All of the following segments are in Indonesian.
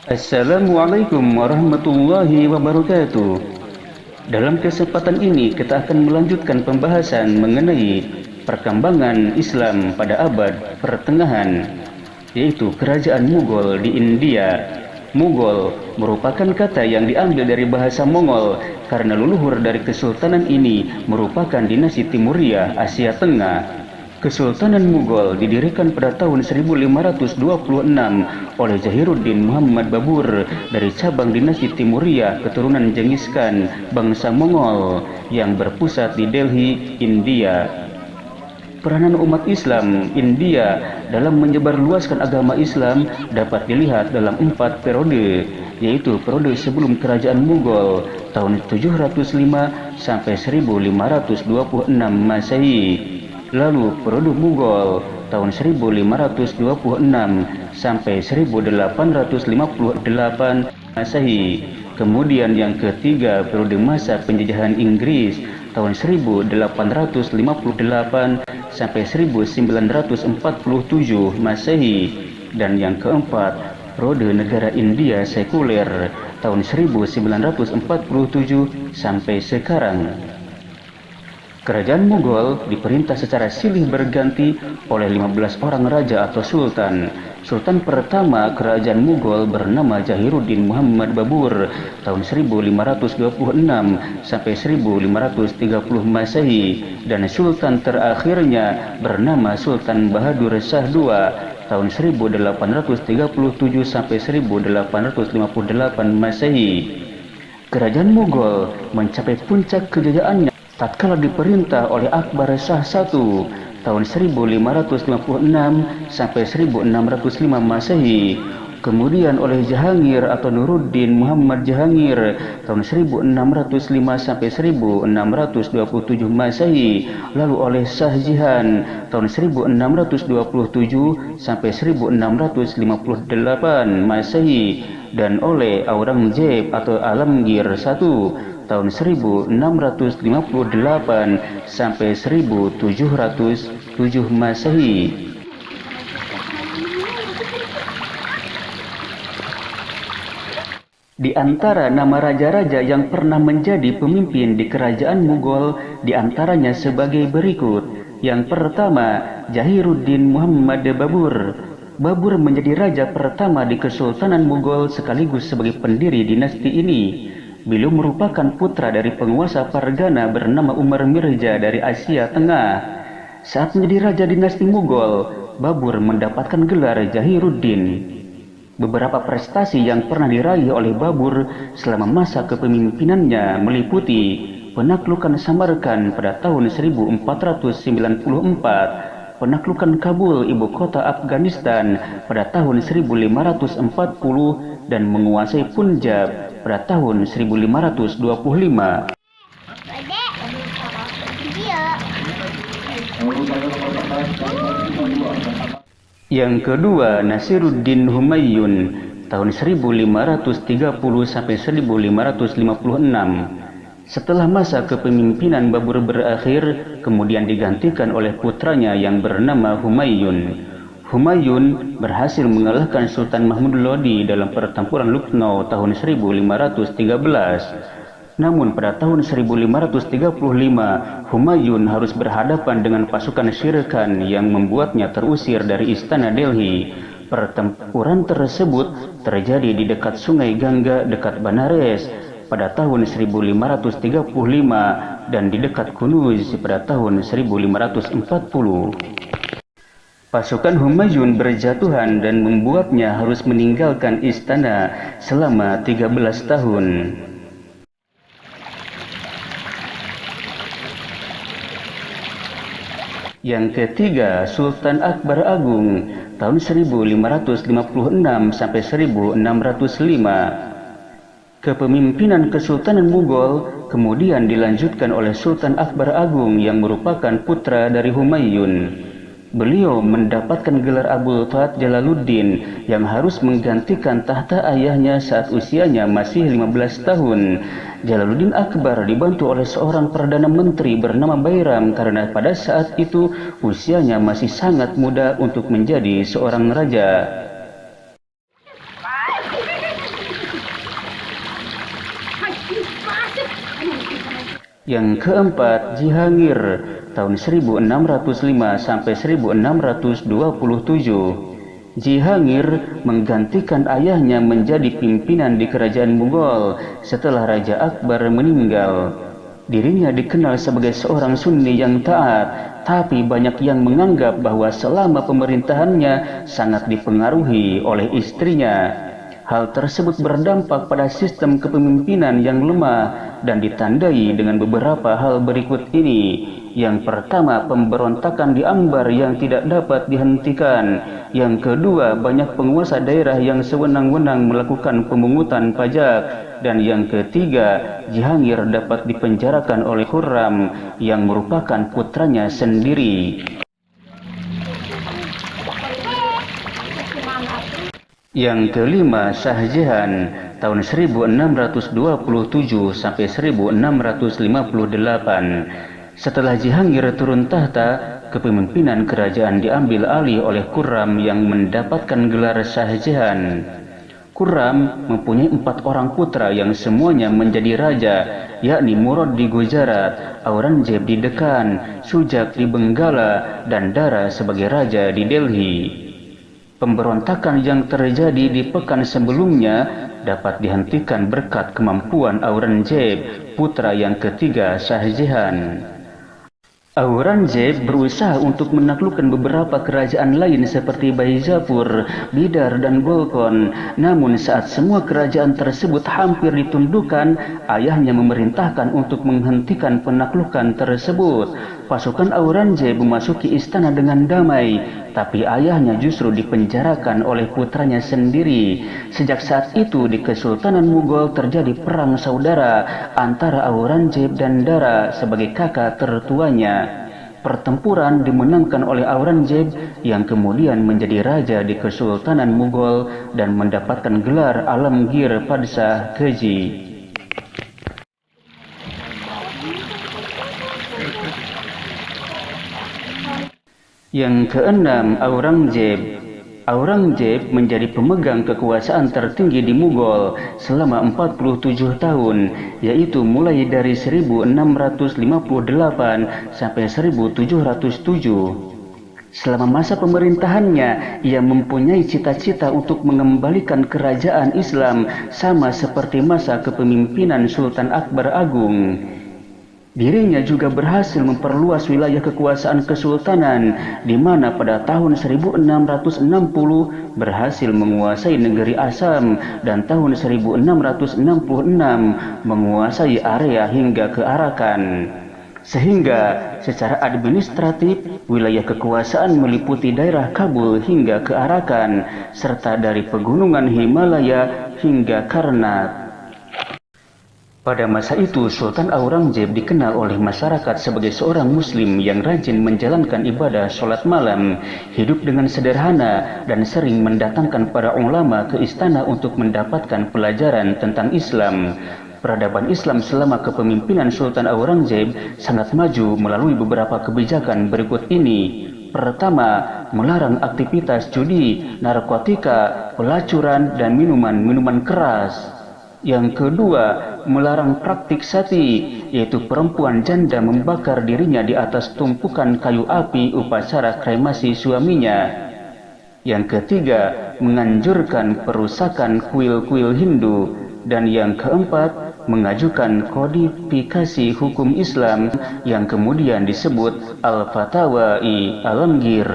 Assalamualaikum warahmatullahi wabarakatuh. Dalam kesempatan ini kita akan melanjutkan pembahasan mengenai perkembangan Islam pada abad pertengahan, yaitu kerajaan Mughal di India. Mughal merupakan kata yang diambil dari bahasa Mongol karena leluhur dari kesultanan ini merupakan dinasti Timuriah Asia Tengah. Kesultanan Mughal didirikan pada tahun 1526 oleh Zahiruddin Muhammad Babur dari cabang dinasti Timuriah keturunan Genghis Khan bangsa Mongol yang berpusat di Delhi, India. Peranan umat Islam India dalam menyebarluaskan agama Islam dapat dilihat dalam 4 periode, yaitu periode sebelum kerajaan Mughal tahun 705 sampai 1526 Masehi. Lalu periode Mughal tahun 1526 sampai 1858 Masehi. Kemudian yang ketiga periode masa penjajahan Inggris tahun 1858 sampai 1947 Masehi. Dan yang keempat periode negara India sekuler tahun 1947 sampai sekarang. Kerajaan Mughal diperintah secara silih berganti oleh 15 orang raja atau sultan. Sultan pertama kerajaan Mughal bernama Zahiruddin Muhammad Babur tahun 1526 sampai 1530 Masehi, dan sultan terakhirnya bernama Sultan Bahadur Shah II tahun 1837 sampai 1858 Masehi. Kerajaan Mughal mencapai puncak kejayaannya tatkala diperintah oleh Akbar Shah I tahun 1556 sampai 1605 Masehi, kemudian oleh Jahangir atau Nuruddin Muhammad Jahangir tahun 1605 sampai 1627 Masehi, lalu oleh Shah Jihan tahun 1627 sampai 1658 Masehi, dan oleh Aurangzeb atau Alamgir I tahun 1658 sampai 1707 Masehi. Di antara nama raja-raja yang pernah menjadi pemimpin di kerajaan Mughal diantaranya sebagai berikut. Yang pertama, Zahiruddin Muhammad Babur. Babur menjadi raja pertama di Kesultanan Mughal sekaligus sebagai pendiri dinasti ini. Beliau merupakan putra dari penguasa Pargana bernama Umar Mirza dari Asia Tengah. Saat menjadi raja dinasti Mughal, Babur mendapatkan gelar Zahiruddin. Beberapa prestasi yang pernah diraih oleh Babur selama masa kepemimpinannya meliputi penaklukan Samarkand pada tahun 1494, penaklukan Kabul ibu kota Afghanistan pada tahun 1540, dan menguasai Punjab pada tahun 1525. Yang kedua, Nasiruddin Humayun tahun 1530 sampai 1556. Setelah masa kepemimpinan Babur berakhir, kemudian digantikan oleh putranya yang bernama Humayun. Humayun berhasil mengalahkan Sultan Mahmud Lodi dalam pertempuran Lucknow tahun 1513. Namun pada tahun 1535, Humayun harus berhadapan dengan pasukan Sher Khan yang membuatnya terusir dari istana Delhi. Pertempuran tersebut terjadi di dekat Sungai Gangga dekat Banares pada tahun 1535 dan di dekat Kunuz pada tahun 1540. Pasukan Humayun berjatuhan dan membuatnya harus meninggalkan istana selama 13 tahun. Yang ketiga, Sultan Akbar Agung tahun 1556 sampai 1605. Kepemimpinan Kesultanan Mughal kemudian dilanjutkan oleh Sultan Akbar Agung yang merupakan putra dari Humayun. Beliau mendapatkan gelar Abul Fat Jalaluddin yang harus menggantikan tahta ayahnya saat usianya masih 15 tahun. Jalaluddin Akbar dibantu oleh seorang Perdana Menteri bernama Bairam karena pada saat itu usianya masih sangat muda untuk menjadi seorang raja. Yang keempat, Jihangir tahun 1605 sampai 1627. Jihangir menggantikan ayahnya menjadi pimpinan di kerajaan Mughal setelah Raja Akbar meninggal. Dirinya dikenal sebagai seorang Sunni yang taat, tapi banyak yang menganggap bahwa selama pemerintahannya sangat dipengaruhi oleh istrinya. Hal tersebut berdampak pada sistem kepemimpinan yang lemah dan ditandai dengan beberapa hal berikut ini. Yang pertama, pemberontakan di Ambar yang tidak dapat dihentikan. Yang kedua, banyak penguasa daerah yang sewenang-wenang melakukan pemungutan pajak. Dan yang ketiga, Jihangir dapat dipenjarakan oleh Khurram yang merupakan putranya sendiri. Yang kelima, Shah Jahan tahun 1627 sampai 1658. Setelah Jihangir turun tahta, kepemimpinan kerajaan diambil alih oleh Khurram yang mendapatkan gelar Shah Jahan. Khurram mempunyai 4 orang putra yang semuanya menjadi raja, yakni Murad di Gujarat, Aurangzeb di Deccan, Sujak di Benggala, dan Dara sebagai raja di Delhi. Pemberontakan yang terjadi di pekan sebelumnya dapat dihentikan berkat kemampuan Aurangzeb, putra yang ketiga Shah Jahan. Aurangzeb berusaha untuk menaklukkan beberapa kerajaan lain seperti Baijapur, Bidar, dan Golkon. Namun saat semua kerajaan tersebut hampir ditundukkan, ayahnya memerintahkan untuk menghentikan penaklukan tersebut. Pasukan Aurangzeb memasuki istana dengan damai, tapi ayahnya justru dipenjarakan oleh putranya sendiri. Sejak saat itu di Kesultanan Mughal terjadi perang saudara antara Aurangzeb dan Dara sebagai kakak tertuanya. Pertempuran dimenangkan oleh Aurangzeb yang kemudian menjadi raja di Kesultanan Mughal dan mendapatkan gelar Alamgir Padshah Khaji. Yang keenam, Aurangzeb menjadi pemegang kekuasaan tertinggi di Mughal selama 47 tahun, yaitu mulai dari 1658 sampai 1707. Selama masa pemerintahannya, ia mempunyai cita-cita untuk mengembalikan kerajaan Islam sama seperti masa kepemimpinan Sultan Akbar Agung. Dirinya juga berhasil memperluas wilayah kekuasaan kesultanan, di mana pada tahun 1660 berhasil menguasai negeri Assam dan tahun 1666 menguasai area hingga ke Arakan. Sehingga secara administratif wilayah kekuasaan meliputi daerah Kabul hingga ke Arakan, serta dari pegunungan Himalaya hingga Karnat. Pada masa itu, Sultan Aurangzeb dikenal oleh masyarakat sebagai seorang muslim yang rajin menjalankan ibadah sholat malam, hidup dengan sederhana, dan sering mendatangkan para ulama ke istana untuk mendapatkan pelajaran tentang Islam. Peradaban Islam selama kepemimpinan Sultan Aurangzeb sangat maju melalui beberapa kebijakan berikut ini. Pertama, melarang aktivitas judi, narkotika, pelacuran, dan minuman-minuman keras. Yang kedua, melarang praktik sati, yaitu perempuan janda membakar dirinya di atas tumpukan kayu api upacara kremasi suaminya. Yang ketiga, menganjurkan perusakan kuil-kuil Hindu. Dan yang keempat, mengajukan kodifikasi hukum Islam yang kemudian disebut Al-Fatawa-i Alamgir.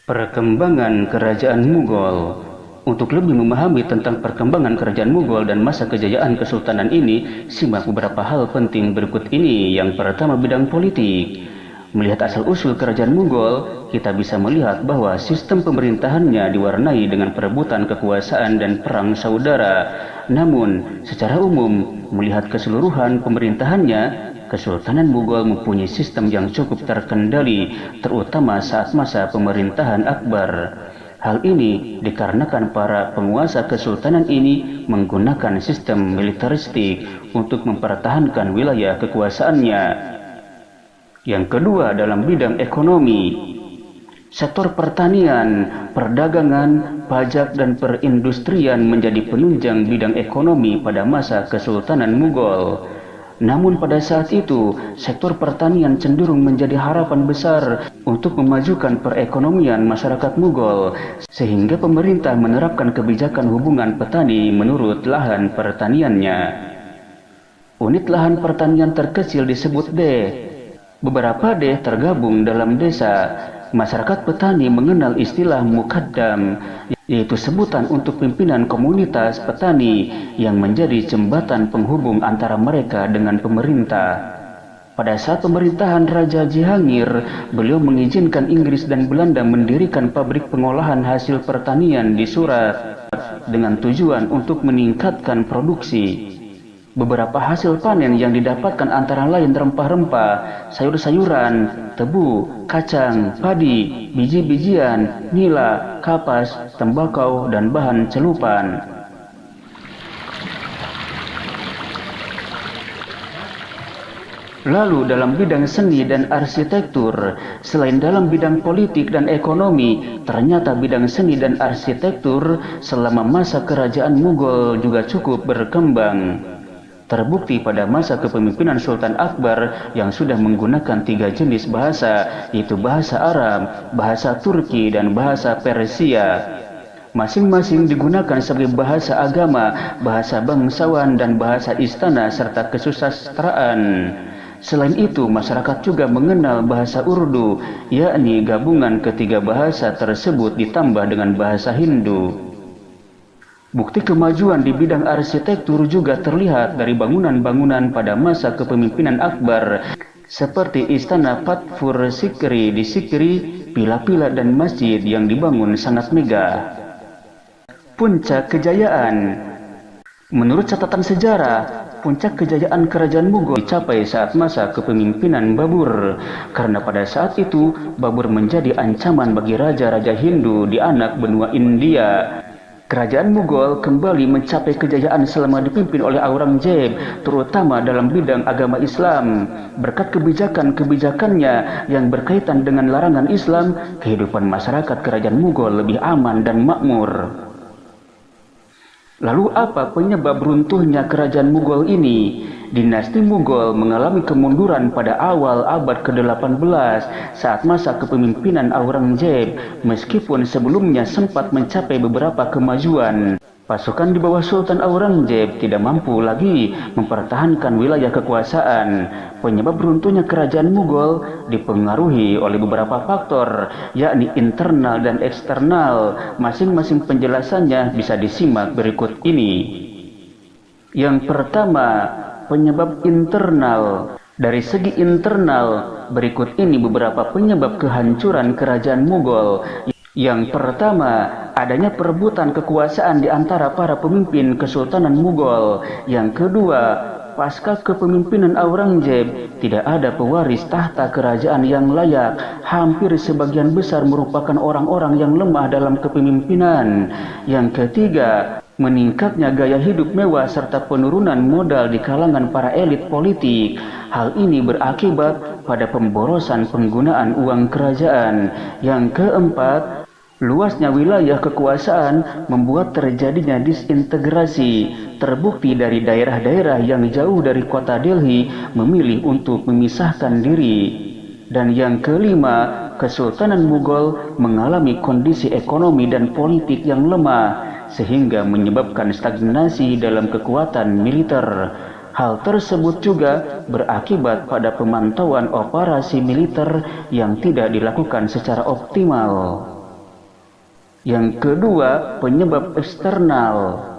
Perkembangan Kerajaan Mughal. Untuk lebih memahami tentang perkembangan kerajaan Mughal dan masa kejayaan kesultanan ini, simak beberapa hal penting berikut ini. Yang pertama, bidang politik. Melihat asal-usul kerajaan Mughal, kita bisa melihat bahwa sistem pemerintahannya diwarnai dengan perebutan kekuasaan dan perang saudara. Namun, secara umum, melihat keseluruhan pemerintahannya, Kesultanan Mughal mempunyai sistem yang cukup terkendali, terutama saat masa pemerintahan Akbar. Hal ini dikarenakan para penguasa kesultanan ini menggunakan sistem militeristik untuk mempertahankan wilayah kekuasaannya. Yang kedua, dalam bidang ekonomi. Sektor pertanian, perdagangan, pajak, dan perindustrian menjadi penunjang bidang ekonomi pada masa Kesultanan Mughal. Namun pada saat itu, sektor pertanian cenderung menjadi harapan besar untuk memajukan perekonomian masyarakat Mughal, sehingga pemerintah menerapkan kebijakan hubungan petani menurut lahan pertaniannya. Unit lahan pertanian terkecil disebut deh. Beberapa deh tergabung dalam desa. Masyarakat petani mengenal istilah mukaddam, yaitu sebutan untuk pimpinan komunitas petani yang menjadi jembatan penghubung antara mereka dengan pemerintah. Pada saat pemerintahan Raja Jihangir, beliau mengizinkan Inggris dan Belanda mendirikan pabrik pengolahan hasil pertanian di Surat dengan tujuan untuk meningkatkan produksi. Beberapa hasil panen yang didapatkan antara lain rempah-rempah, sayur-sayuran, tebu, kacang, padi, biji-bijian, nila, kapas, tembakau, dan bahan celupan. Lalu dalam bidang seni dan arsitektur, selain dalam bidang politik dan ekonomi, ternyata bidang seni dan arsitektur selama masa kerajaan Mughal juga cukup berkembang. Terbukti pada masa kepemimpinan Sultan Akbar yang sudah menggunakan 3 jenis bahasa, yaitu bahasa Arab, bahasa Turki, dan bahasa Persia. Masing-masing digunakan sebagai bahasa agama, bahasa bangsawan, dan bahasa istana serta kesusastraan. Selain itu, masyarakat juga mengenal bahasa Urdu, yakni gabungan ketiga bahasa tersebut ditambah dengan bahasa Hindu. Bukti kemajuan di bidang arsitektur juga terlihat dari bangunan-bangunan pada masa kepemimpinan Akbar, seperti Istana Fatfur Sikri di Sikri, pila-pila dan masjid yang dibangun sangat megah. Puncak kejayaan. Menurut catatan sejarah, puncak kejayaan kerajaan Mughal dicapai saat masa kepemimpinan Babur, karena pada saat itu Babur menjadi ancaman bagi raja-raja Hindu di anak benua India. Kerajaan Mughal kembali mencapai kejayaan selama dipimpin oleh Aurangzeb, terutama dalam bidang agama Islam. Berkat kebijakan-kebijakannya yang berkaitan dengan larangan Islam, kehidupan masyarakat kerajaan Mughal lebih aman dan makmur. Lalu apa penyebab runtuhnya kerajaan Mughal ini? Dinasti Mughal mengalami kemunduran pada awal abad ke-18 saat masa kepemimpinan Aurangzeb, meskipun sebelumnya sempat mencapai beberapa kemajuan. Pasukan di bawah Sultan Aurangzeb tidak mampu lagi mempertahankan wilayah kekuasaan. Penyebab runtuhnya kerajaan Mughal dipengaruhi oleh beberapa faktor, yakni internal dan eksternal. Masing-masing penjelasannya bisa disimak berikut ini. Yang pertama, penyebab internal. Dari segi internal, berikut ini beberapa penyebab kehancuran kerajaan Mughal. Yang pertama, adanya perebutan kekuasaan di antara para pemimpin Kesultanan Mughal. Yang kedua, pasca kepemimpinan Aurangzeb, tidak ada pewaris tahta kerajaan yang layak. Hampir sebagian besar merupakan orang-orang yang lemah dalam kepemimpinan. Yang ketiga, meningkatnya gaya hidup mewah serta penurunan modal di kalangan para elit politik. Hal ini berakibat pada pemborosan penggunaan uang kerajaan. Yang keempat, luasnya wilayah kekuasaan membuat terjadinya disintegrasi. Terbukti dari daerah-daerah yang jauh dari kota Delhi memilih untuk memisahkan diri. Dan yang kelima, Kesultanan Mughal mengalami kondisi ekonomi dan politik yang lemah, sehingga menyebabkan stagnasi dalam kekuatan militer. Hal tersebut juga berakibat pada pemantauan operasi militer yang tidak dilakukan secara optimal. Yang kedua, penyebab eksternal.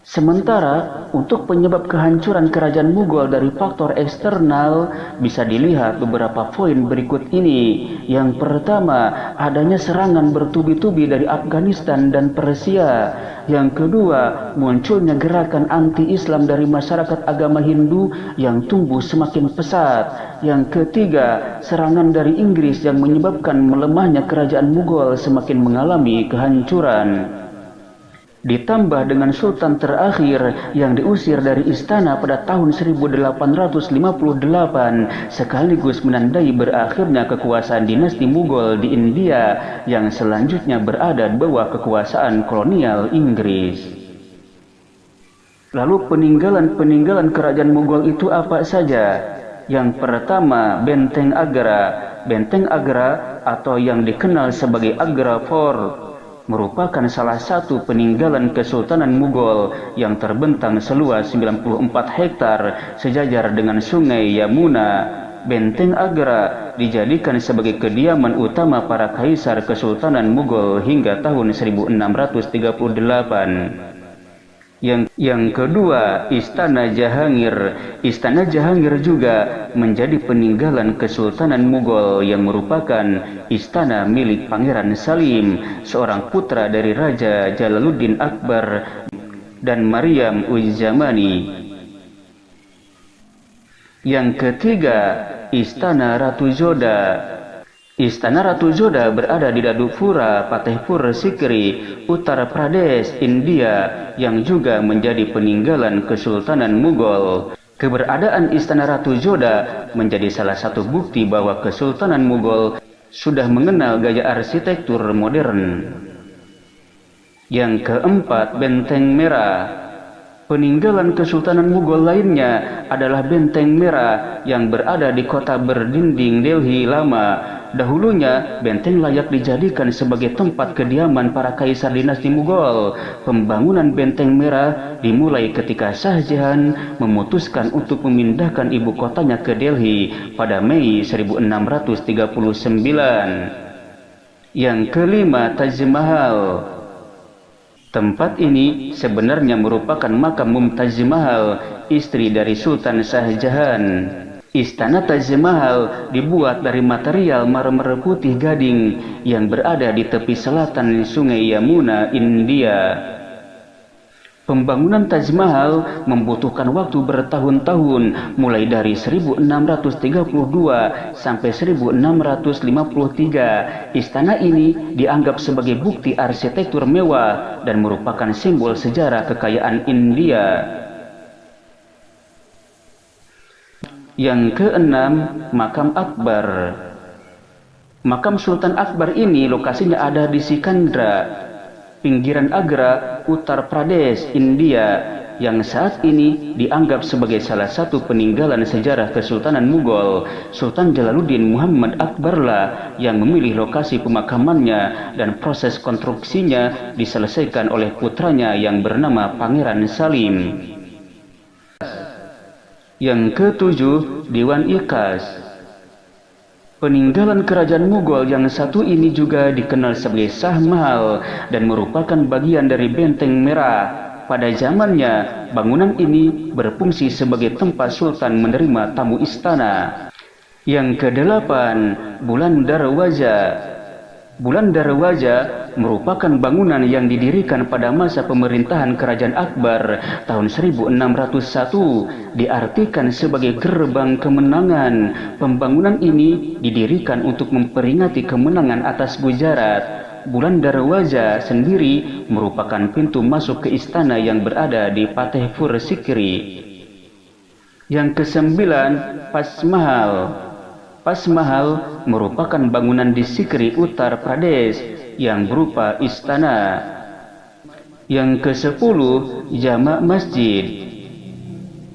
Sementara untuk penyebab kehancuran kerajaan Mughal dari faktor eksternal bisa dilihat beberapa poin berikut ini. Yang pertama, adanya serangan bertubi-tubi dari Afghanistan dan Persia. Yang kedua, munculnya gerakan anti-Islam dari masyarakat agama Hindu yang tumbuh semakin pesat. Yang ketiga, serangan dari Inggris yang menyebabkan melemahnya kerajaan Mughal semakin mengalami kehancuran. Ditambah dengan sultan terakhir yang diusir dari istana pada tahun 1858 sekaligus menandai berakhirnya kekuasaan dinasti Mughal di India yang selanjutnya berada di bawah kekuasaan kolonial Inggris. Lalu peninggalan-peninggalan kerajaan Mughal itu apa saja? Yang pertama, Benteng Agra. Benteng Agra atau yang dikenal sebagai Agra Fort merupakan salah satu peninggalan Kesultanan Mughal yang terbentang seluas 94 hektar sejajar dengan Sungai Yamuna. Benteng Agra dijadikan sebagai kediaman utama para kaisar Kesultanan Mughal hingga tahun 1638. Yang kedua, Istana Jahangir. Istana Jahangir juga menjadi peninggalan Kesultanan Mughal yang merupakan istana milik Pangeran Salim, seorang putra dari Raja Jalaluddin Akbar dan Maryam Uz-Zamani. Yang ketiga, Istana Ratu Zoda. Istana Ratu Zoda berada di Dadupura, Fatehpur Sikri, Uttar Pradesh, India, yang juga menjadi peninggalan Kesultanan Mughal. Keberadaan Istana Ratu Zoda menjadi salah satu bukti bahwa Kesultanan Mughal sudah mengenal gaya arsitektur modern. Yang keempat, Benteng Merah. Peninggalan Kesultanan Mughal lainnya adalah Benteng Merah yang berada di kota berdinding Delhi lama. Dahulunya, benteng layak dijadikan sebagai tempat kediaman para kaisar dinasti Mughal. Pembangunan Benteng Merah dimulai ketika Shah Jahan memutuskan untuk memindahkan ibu kotanya ke Delhi pada Mei 1639. Yang kelima, Taj Mahal. Tempat ini sebenarnya merupakan makam Mumtaz Mahal, istri dari Sultan Shah Jahan. Istana Taj Mahal dibuat dari material marmer putih gading yang berada di tepi selatan Sungai Yamuna, India. Pembangunan Taj Mahal membutuhkan waktu bertahun-tahun, mulai dari 1632 sampai 1653. Istana ini dianggap sebagai bukti arsitektur mewah dan merupakan simbol sejarah kekayaan India. Yang keenam, Makam Akbar. Makam Sultan Akbar ini lokasinya ada di Sikandra, pinggiran Agra, Uttar Pradesh, India, yang saat ini dianggap sebagai salah satu peninggalan sejarah Kesultanan Mughal. Sultan Jalaluddin Muhammad Akbarlah yang memilih lokasi pemakamannya dan proses konstruksinya diselesaikan oleh putranya yang bernama Pangeran Salim. Yang ketujuh, Dewan Iqas. Peninggalan kerajaan Mughal yang satu ini juga dikenal sebagai Shah Mahal dan merupakan bagian dari Benteng Merah. Pada zamannya, bangunan ini berfungsi sebagai tempat sultan menerima tamu istana. Yang kedelapan, Bulan Darwaza. Bulan Darwaza merupakan bangunan yang didirikan pada masa pemerintahan Kerajaan Akbar tahun 1601, diartikan sebagai gerbang kemenangan. Pembangunan ini didirikan untuk memperingati kemenangan atas Gujarat. Bulan Darwaza sendiri merupakan pintu masuk ke istana yang berada di Fatehpur Sikri. Yang kesembilan, Pas Mahal. Pas Mahal merupakan bangunan di Sikri, Uttar Pradesh yang berupa istana. Yang ke-10, Jama' Masjid.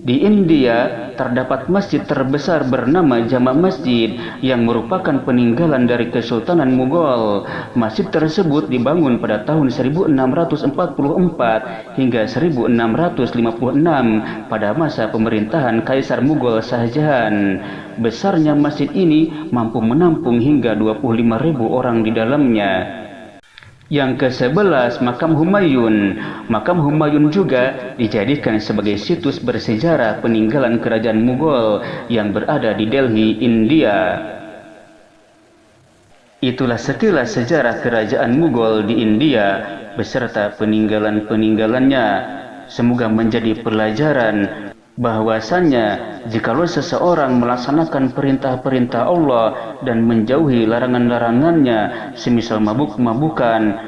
Di India terdapat masjid terbesar bernama Jama' Masjid yang merupakan peninggalan dari Kesultanan Mughal. Masjid tersebut dibangun pada tahun 1644 hingga 1656 pada masa pemerintahan Kaisar Mughal Shah Jahan. Besarnya masjid ini mampu menampung hingga 25.000 orang di dalamnya. Yang ke-11, Makam Humayun. Makam Humayun juga dijadikan sebagai situs bersejarah peninggalan kerajaan Mughal yang berada di Delhi, India. Itulah sekilas sejarah kerajaan Mughal di India beserta peninggalan-peninggalannya. Semoga menjadi pelajaran bahwasannya jikalau seseorang melaksanakan perintah-perintah Allah dan menjauhi larangan-larangannya semisal mabuk-mabukan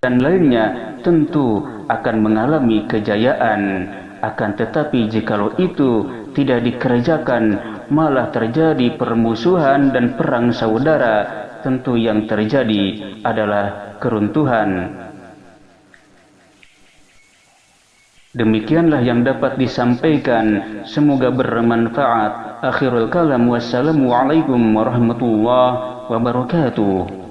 dan lainnya, tentu akan mengalami kejayaan. Akan tetapi jikalau itu tidak dikerjakan, malah terjadi permusuhan dan perang saudara, tentu yang terjadi adalah keruntuhan. Demikianlah yang dapat disampaikan, semoga bermanfaat. Akhirul kalam, wassalamualaikum warahmatullahi wabarakatuh.